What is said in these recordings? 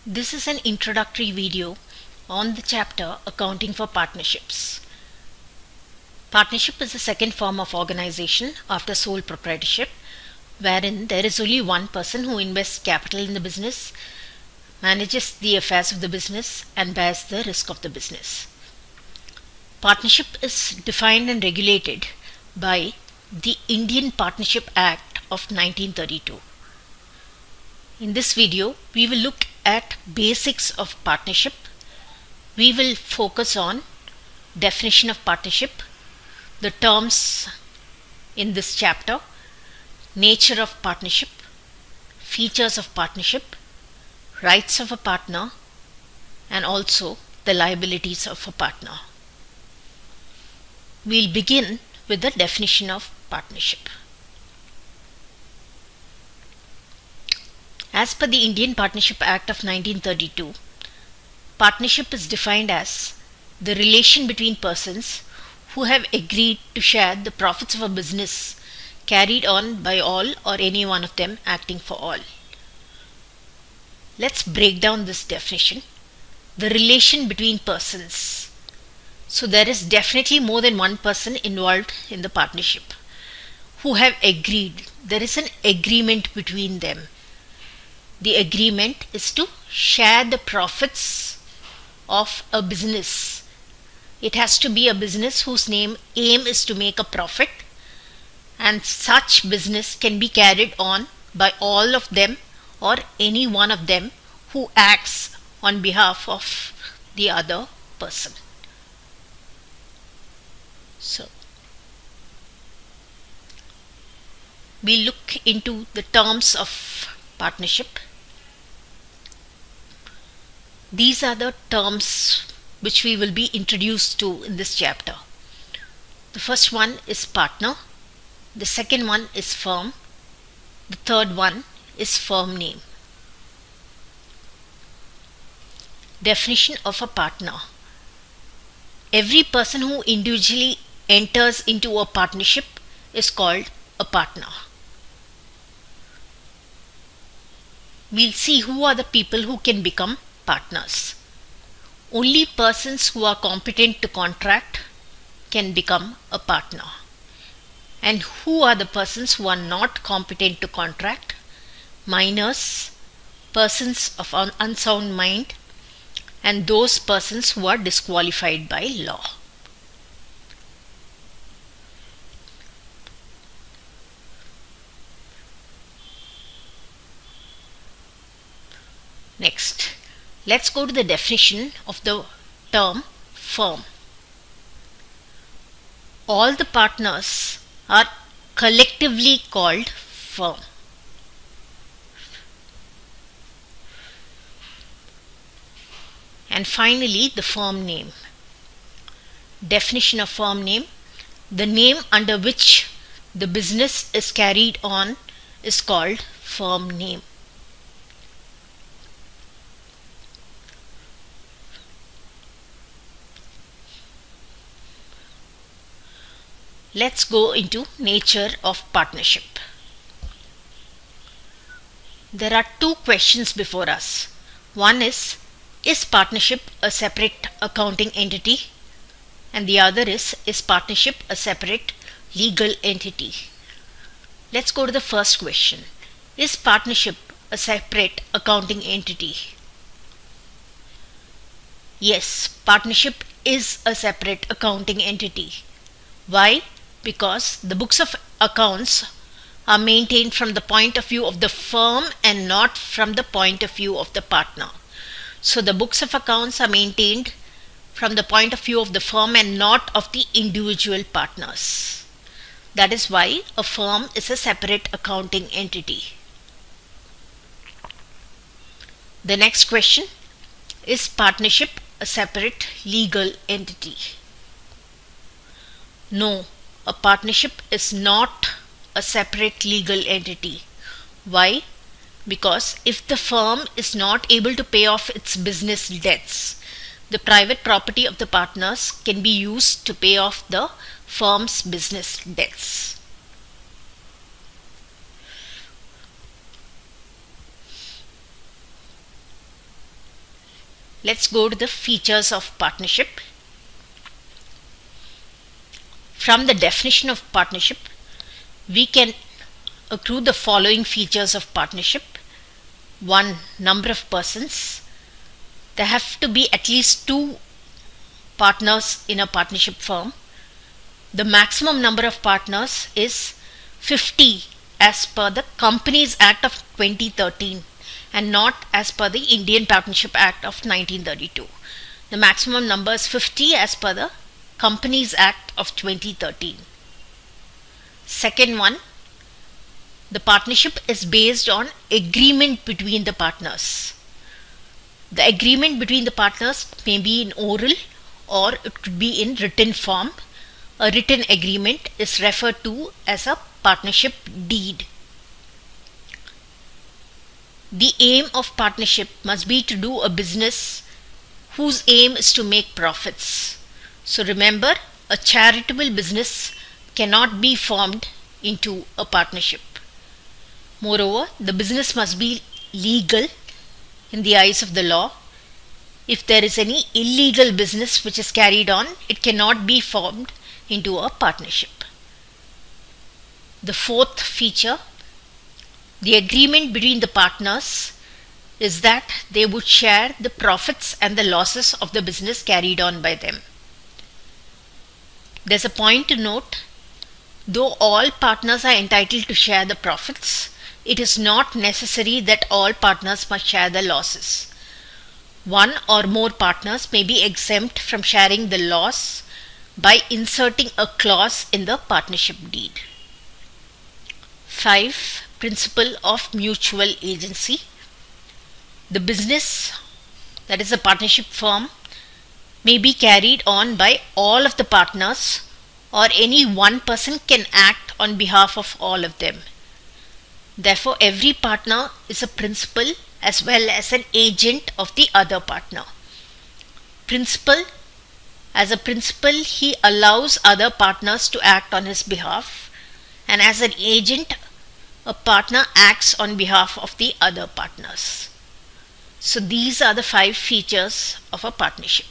This is an introductory video on the chapter Accounting for Partnerships. Partnership is the second form of organization after sole proprietorship, wherein there is only one person who invests capital in the business, manages the affairs of the business, and bears the risk of the business. Partnership is defined and regulated by the Indian Partnership Act of 1932. In this video, we will look at basics of partnership. We will focus on definition of partnership, the terms in this chapter, nature of partnership, features of partnership, rights of a partner, and also the liabilities of a partner. We'll begin with the definition of partnership. As per the Indian Partnership Act of 1932, partnership is defined as the relation between persons who have agreed to share the profits of a business carried on by all or any one of them acting for all. Let's break down this definition. The relation between persons. So there is definitely more than one person involved in the partnership who have agreed. There is an agreement between them. The agreement is to share the profits of a business. It has to be a business whose aim is to make a profit, and such business can be carried on by all of them or any one of them who acts on behalf of the other person. So, we look into the terms of partnership. These are the terms which we will be introduced to in this chapter. The first one is partner, the second one is firm, the third one is firm name. Definition of a partner. Every person who individually enters into a partnership is called a partner. We'll see who are the people who can become partners. Only persons who are competent to contract can become a partner. And who are the persons who are not competent to contract? Minors, persons of unsound mind, and those persons who are disqualified by law. Next, let's go to the definition of the term firm. All the partners are collectively called firm. And finally, the firm name. Definition of firm name. The name under which the business is carried on is called firm name. Let's go into nature of partnership. There are two questions before us. One is partnership a separate accounting entity? And the other is partnership a separate legal entity? Let's go to the first question. Is partnership a separate accounting entity? Yes, partnership is a separate accounting entity. Why? Because the books of accounts are maintained from the point of view of the firm and not from the point of view of the partner. So the books of accounts are maintained from the point of view of the firm and not of the individual partners. That is why a firm is a separate accounting entity. The next question, is partnership a separate legal entity? No, a partnership is not a separate legal entity. Why? Because if the firm is not able to pay off its business debts, the private property of the partners can be used to pay off the firm's business debts. Let's go to the features of partnership. From the definition of partnership, we can accrue the following features of partnership. 1. Number of persons. There have to be at least 2 partners in a partnership firm. The maximum number of partners is 50 as per the Companies Act of 2013 and not as per the Indian Partnership Act of 1932. The maximum number is 50 as per the Companies Act of 2013. Second one, the partnership is based on agreement between the partners. The agreement between the partners may be in oral or it could be in written form. A written agreement is referred to as a partnership deed. The aim of partnership must be to do a business whose aim is to make profits. So remember, a charitable business cannot be formed into a partnership. Moreover, the business must be legal in the eyes of the law. If there is any illegal business which is carried on, it cannot be formed into a partnership. The fourth feature, the agreement between the partners is that they would share the profits and the losses of the business carried on by them. There's a point to note, though all partners are entitled to share the profits, it is not necessary that all partners must share the losses. One or more partners may be exempt from sharing the loss by inserting a clause in the partnership deed. 5. Principle of mutual agency. The business, that is a partnership firm, may be carried on by all of the partners, or any one person can act on behalf of all of them. Therefore, every partner is a principal as well as an agent of the other partner. Principal, as a principal, he allows other partners to act on his behalf, and as an agent, a partner acts on behalf of the other partners. So these are the 5 features of a partnership.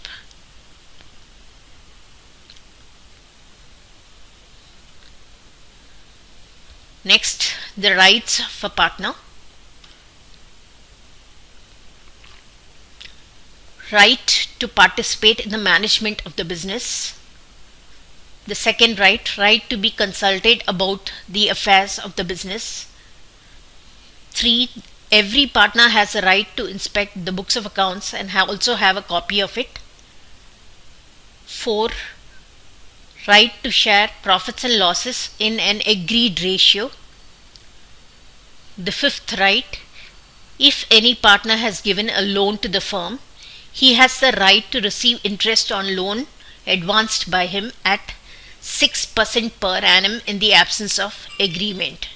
Next, the rights of a partner. Right to participate in the management of the business. The second right to be consulted about the affairs of the business. 3. Every partner has a right to inspect the books of accounts and also have a copy of it. 4. Right to share profits and losses in an agreed ratio. The 5th right, if any partner has given a loan to the firm, he has the right to receive interest on loan advanced by him at 6% per annum in the absence of agreement.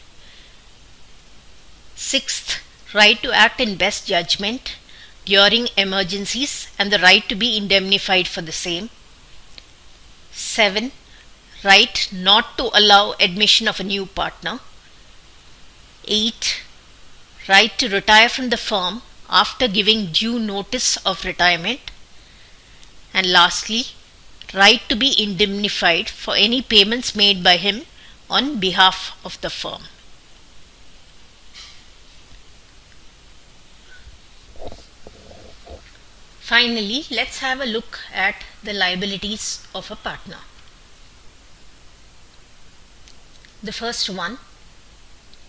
6th, right to act in best judgment during emergencies and the right to be indemnified for the same. 7. Right not to allow admission of a new partner. 8. Right to retire from the firm after giving due notice of retirement. And lastly, right to be indemnified for any payments made by him on behalf of the firm. Finally, let's have a look at the liabilities of a partner. The first one,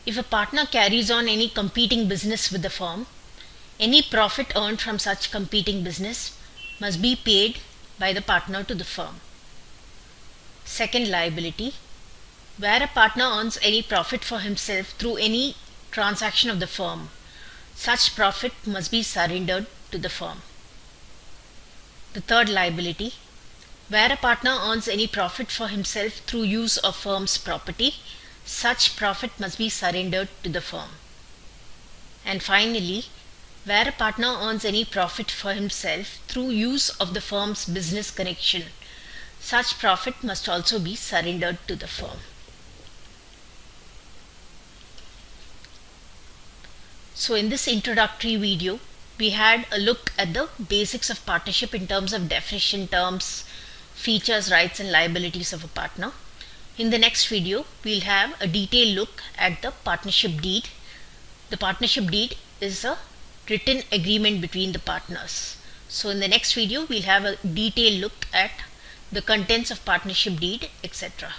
if a partner carries on any competing business with the firm, any profit earned from such competing business must be paid by the partner to the firm. Second liability, where a partner earns any profit for himself through any transaction of the firm, such profit must be surrendered to the firm. The third liability, where a partner earns any profit for himself through use of firm's property, such profit must be surrendered to the firm. And finally, where a partner earns any profit for himself through use of the firm's business connection, such profit must also be surrendered to the firm. So in this introductory video, we had a look at the basics of partnership in terms of definition, terms, features, rights and liabilities of a partner. In the next video, we'll have a detailed look at the partnership deed. The partnership deed is a written agreement between the partners. So in the next video, we'll have a detailed look at the contents of partnership deed, etc.